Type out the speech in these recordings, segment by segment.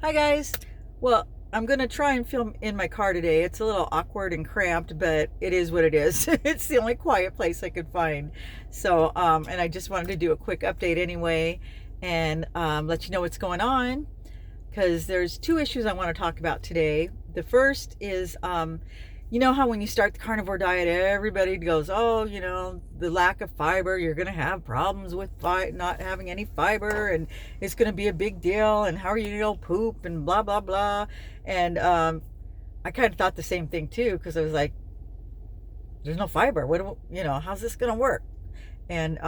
Hi guys. Well, I'm going to try and film in my car today. It's a little awkward and cramped, but it is what it is. It's the only quiet place I could find. So, and I just wanted to do a quick update anyway and let you know what's going on because there's two issues I want to talk about today. The first is, you know how when you start the carnivore diet, everybody goes, oh, the lack of fiber, you're going to have problems with not having any fiber, and it's going to be a big deal, and how are you going to poop, and blah, blah, blah. And I kind of thought the same thing, too, because I was like, there's no fiber. How's this going to work? And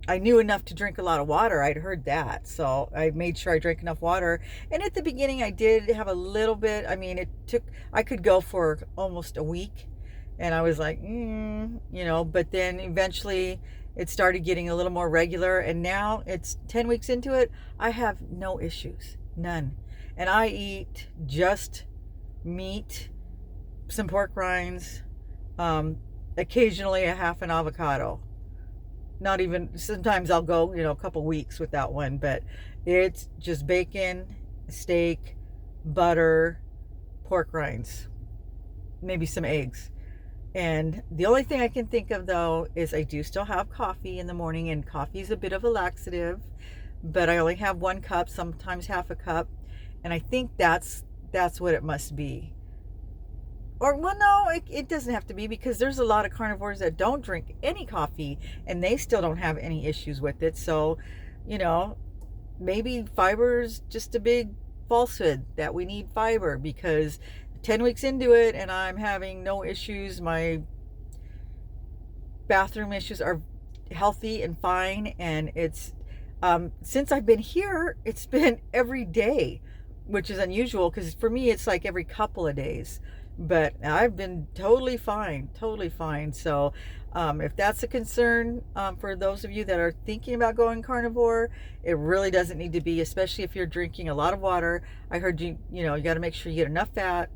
I knew enough to drink a lot of water. I'd heard that. So I made sure I drank enough water. And at the beginning, I did have a little bit. I mean, I could go for almost a week. And I was like, but then eventually it started getting a little more regular. And now it's 10 weeks into it. I have no issues, none. And I eat just meat, some pork rinds, occasionally a half an avocado. Not even, sometimes I'll go, a couple weeks without one, but it's just bacon, steak, butter, pork rinds, maybe some eggs. And the only thing I can think of, though, is I do still have coffee in the morning, and coffee is a bit of a laxative, but I only have 1 cup, sometimes half a cup, and I think that's what it must be. Or, well, no, it doesn't have to be, because there's a lot of carnivores that don't drink any coffee and they still don't have any issues with it. So, maybe fiber's just a big falsehood that we need fiber, because 10 weeks into it and I'm having no issues. My bathroom issues are healthy and fine. And it's, since I've been here, it's been every day, which is unusual because for me, it's like every couple of days. But I've been totally fine. So if that's a concern for those of you that are thinking about going carnivore, it really doesn't need to be, especially if you're drinking a lot of water. I heard you got to make sure you get enough fat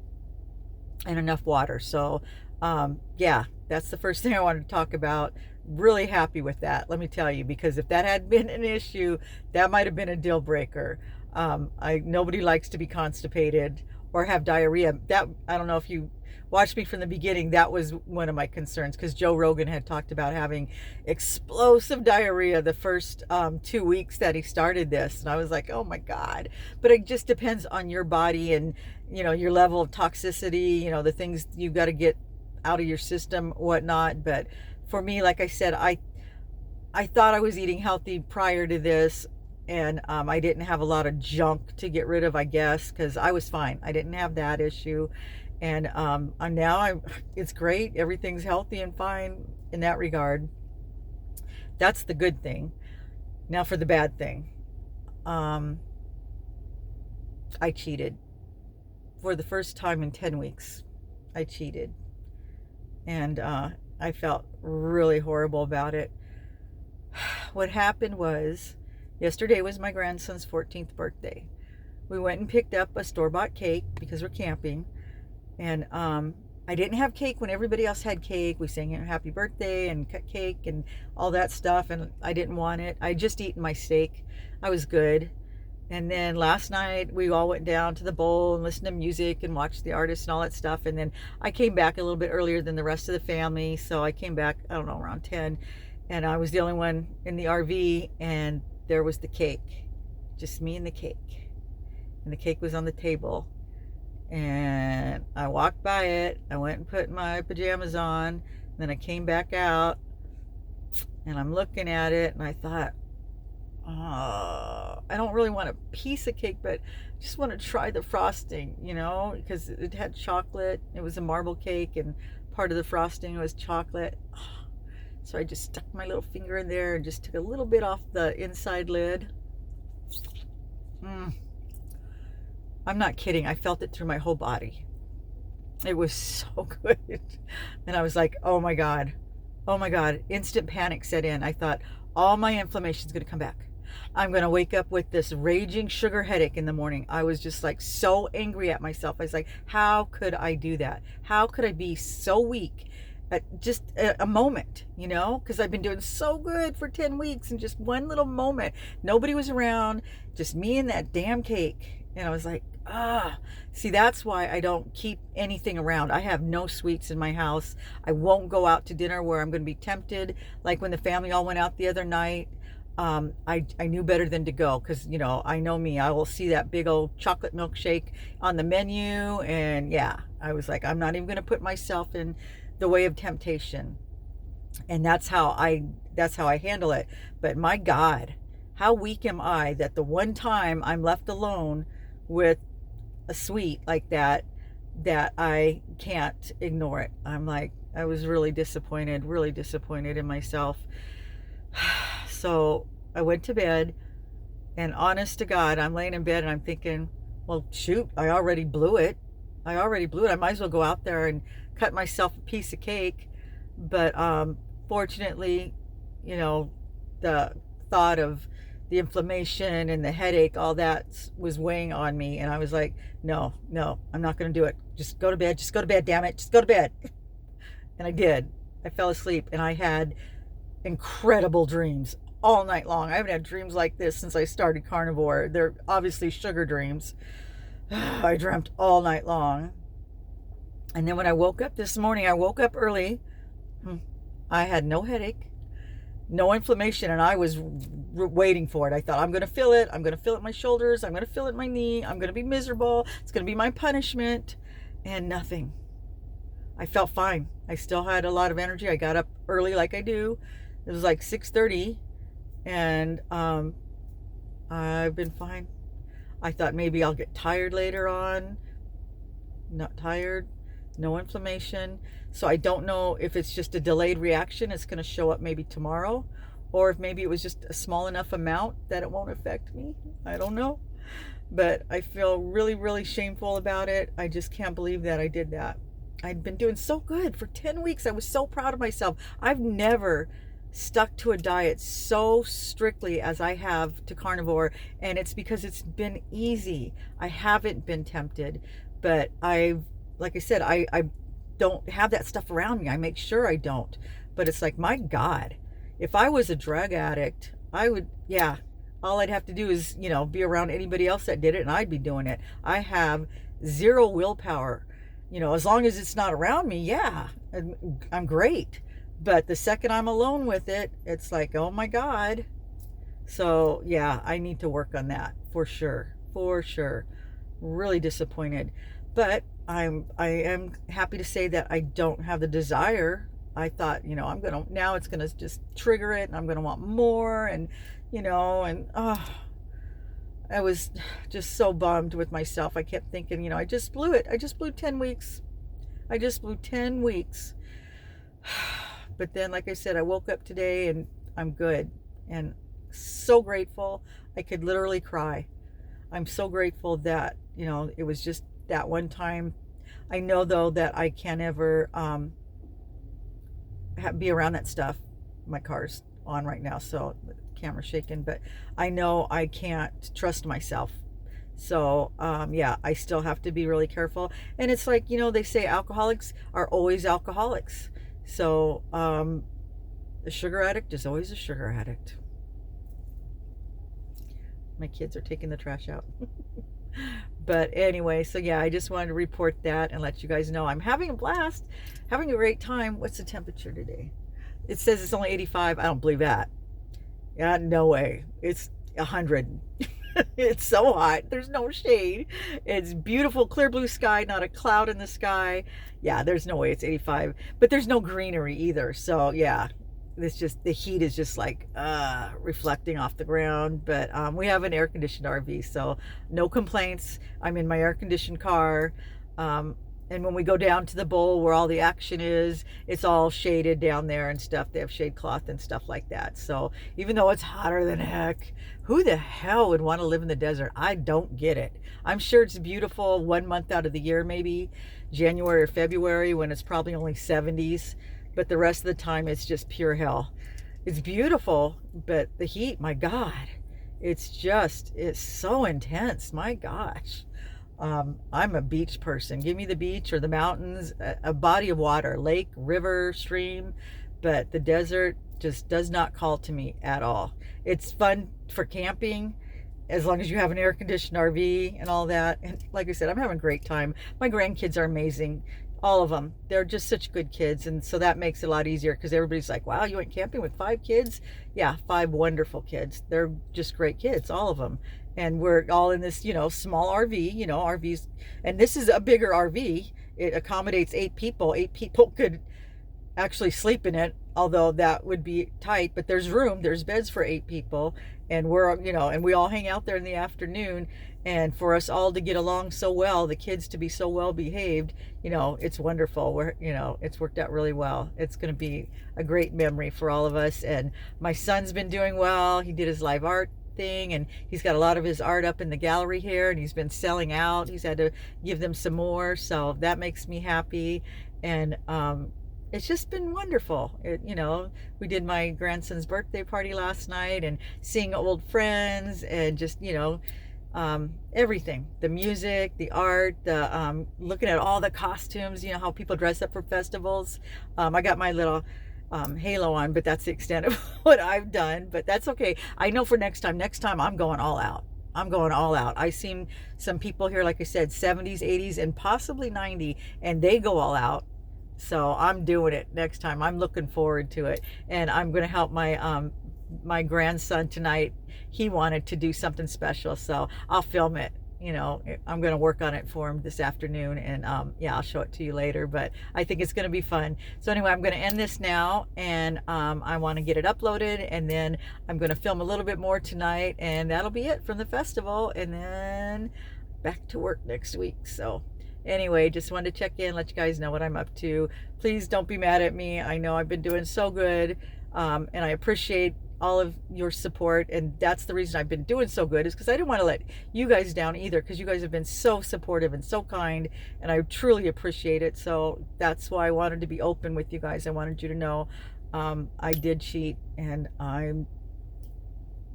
and enough water. So yeah, that's the first thing I wanted to talk about. Really happy with that, let me tell you, because if that had been an issue, that might have been a deal breaker. Nobody likes to be constipated or have diarrhea. That, I don't know if you watched me from the beginning, that was one of my concerns, because Joe Rogan had talked about having explosive diarrhea the first 2 weeks that he started this, and I was like, oh my God. But it just depends on your body and your level of toxicity, the things you've got to get out of your system, whatnot. But for me, like I said, I thought I was eating healthy prior to this, and I didn't have a lot of junk to get rid of, I guess, because I was fine. I didn't have that issue. And it's great. Everything's healthy and fine in that regard. That's the good thing. Now for the bad thing. I cheated. For the first time in 10 weeks, I cheated. And I felt really horrible about it. What happened was, yesterday was my grandson's 14th birthday. We went and picked up a store-bought cake because we're camping. And I didn't have cake when everybody else had cake. We sang happy birthday and cut cake and all that stuff, and I didn't want it. I just eaten my steak. I was good. And then last night we all went down to the bowl and listened to music and watched the artists and all that stuff. And then I came back a little bit earlier than the rest of the family. So I came back, I don't know, around 10. And I was the only one in the RV, and there was the cake. Just me and the cake. And the cake was on the table. And I walked by it. I went and put my pajamas on. And then I came back out. And I'm looking at it. And I thought, oh, I don't really want a piece of cake, but I just want to try the frosting, because it had chocolate. It was a marble cake, and part of the frosting was chocolate. So I just stuck my little finger in there and just took a little bit off the inside lid. I'm not kidding. I felt it through my whole body. It was so good. And I was like, oh my God. Instant panic set in. I thought, all my inflammation is going to come back. I'm going to wake up with this raging sugar headache in the morning. I was just like so angry at myself. I was like, how could I do that? How could I be so weak at just a moment, because I've been doing so good for 10 weeks, and just one little moment, nobody was around, just me and that damn cake. And I was like, see, that's why I don't keep anything around. I have no sweets in my house. I won't go out to dinner where I'm going to be tempted. Like when the family all went out the other night, I knew better than to go because, you know, I know me. I will see that big old chocolate milkshake on the menu. And yeah, I was like, I'm not even going to put myself in the way of temptation. And that's how I handle it. But my God, how weak am I that the one time I'm left alone with a sweet like that, that I can't ignore it. I'm like, I was really disappointed in myself. So I went to bed, and honest to God, I'm laying in bed and I'm thinking, well, shoot, I already blew it. I might as well go out there and cut myself a piece of cake. But fortunately, you know, the thought of the inflammation and the headache, all that was weighing on me. And I was like, no, I'm not going to do it. Just go to bed. Just go to bed, damn it. Just go to bed. And I did. I fell asleep and I had incredible dreams all night long. I haven't had dreams like this since I started Carnivore. They're obviously sugar dreams. I dreamt all night long. And then when I woke up this morning, I woke up early. I had no headache, no inflammation, and I was waiting for it. I thought, I'm going to feel it. I'm going to feel it in my shoulders. I'm going to feel it in my knee. I'm going to be miserable. It's going to be my punishment. And nothing. I felt fine. I still had a lot of energy. I got up early like I do. It was like 6:30, and I've been fine. I thought maybe I'll get tired later on. Not tired. No inflammation. So I don't know if it's just a delayed reaction. It's going to show up maybe tomorrow, or if maybe it was just a small enough amount that it won't affect me. I don't know. But I feel really shameful about it. I just can't believe that I did that. I'd been doing so good for 10 weeks. I was so proud of myself. I've never stuck to a diet so strictly as I have to Carnivore, and it's because it's been easy. I haven't been tempted, but like I said, I don't have that stuff around me. I make sure I don't. But it's like, my God, if I was a drug addict, I would, yeah, all I'd have to do is, you know, be around anybody else that did it and I'd be doing it. I have zero willpower. You know, as long as it's not around me, yeah, I'm great. But the second I'm alone with it, it's like, oh my God. So yeah, I need to work on that for sure. Really disappointed. But I am happy to say that I don't have the desire. I thought, you know, now it's gonna just trigger it, and I'm gonna want more, and you know, and I was just so bummed with myself. I kept thinking, you know, I just blew it. I just blew 10 weeks. I just blew 10 weeks. But then, like I said, I woke up today and I'm good and so grateful. I could literally cry. I'm so grateful that, you know, it was just that one time. I know though that I can't ever be around that stuff. My car's on right now, so the camera's shaking, but I know I can't trust myself. So yeah, I still have to be really careful. And it's like, you know, they say alcoholics are always alcoholics. So a sugar addict is always a sugar addict. My kids are taking the trash out. But anyway, so yeah, I just wanted to report that and let you guys know I'm having a blast, having a great time. What's the temperature today? It says it's only 85. I don't believe that. Yeah, no way. It's 100. It's so hot. There's no shade. It's beautiful, clear blue sky, not a cloud in the sky. Yeah, there's no way it's 85. But there's no greenery either. So yeah, it's just, the heat is just like reflecting off the ground. But we have an air-conditioned RV, so no complaints. I'm in my air-conditioned car. And when we go down to the bowl where all the action is, it's all shaded down there and stuff. They have shade cloth and stuff like that. So even though it's hotter than heck, who the hell would want to live in the desert? I don't get it. I'm sure it's beautiful 1 month out of the year, maybe January or February, when it's probably only 70s. But the rest of the time, it's just pure hell. It's beautiful, but the heat, my God, it's so intense. My gosh. I'm a beach person. Give me the beach or the mountains, a body of water, lake, river, stream, but the desert just does not call to me at all. It's fun for camping, as long as you have an air-conditioned RV and all that. And like I said, I'm having a great time. My grandkids are amazing. All of them. They're just such good kids. And so that makes it a lot easier because everybody's like, wow, you went camping with 5 kids? Yeah, 5 wonderful kids. They're just great kids, all of them. And we're all in this, small RV, RVs. And this is a bigger RV. It accommodates 8 people. 8 people could actually sleep in it, although that would be tight, but there's room, there's beds for 8 people. And we're, and we all hang out there in the afternoon. And for us all to get along so well, the kids to be so well behaved, it's wonderful. It's worked out really well. It's going to be a great memory for all of us. And my son's been doing well. He did his live art thing, and he's got a lot of his art up in the gallery here, and he's been selling out. He's had to give them some more, so that makes me happy. And it's just been wonderful. We did my grandson's birthday party last night, and seeing old friends, and just everything, the music, the art, the looking at all the costumes, how people dress up for festivals. I got my little halo on, but that's the extent of what I've done, but that's okay. I know for next time I'm going all out. I'm going all out. I've seen some people here, like I said, 70s, 80s, and possibly 90, and they go all out. So I'm doing it next time. I'm looking forward to it. And I'm going to help my grandson tonight. He wanted to do something special, so I'll film it. I'm going to work on it for him this afternoon, and yeah, I'll show it to you later, but I think it's going to be fun. So anyway, I'm going to end this now, and I want to get it uploaded, and then I'm going to film a little bit more tonight, and that'll be it from the festival, and then back to work next week. So anyway, just wanted to check in, let you guys know what I'm up to. Please don't be mad at me. I know I've been doing so good, and I appreciate all of your support, and that's the reason I've been doing so good, is because I didn't want to let you guys down either, because you guys have been so supportive and so kind, and I truly appreciate it. So that's why I wanted to be open with you guys. I wanted you to know I did cheat, and I'm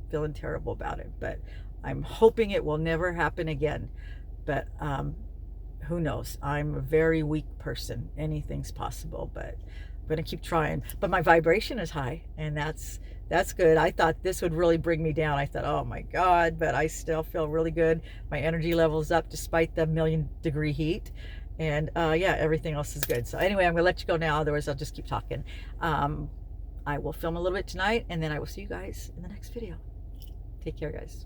feeling terrible about it, but I'm hoping it will never happen again. But who knows? I'm a very weak person. Anything's possible, but I'm going to keep trying. But my vibration is high, and that's good. I thought this would really bring me down. I thought, oh my God, but I still feel really good. My energy level's up despite the 1,000,000-degree heat. And yeah, everything else is good. So anyway, I'm going to let you go now. Otherwise, I'll just keep talking. I will film a little bit tonight, and then I will see you guys in the next video. Take care, guys.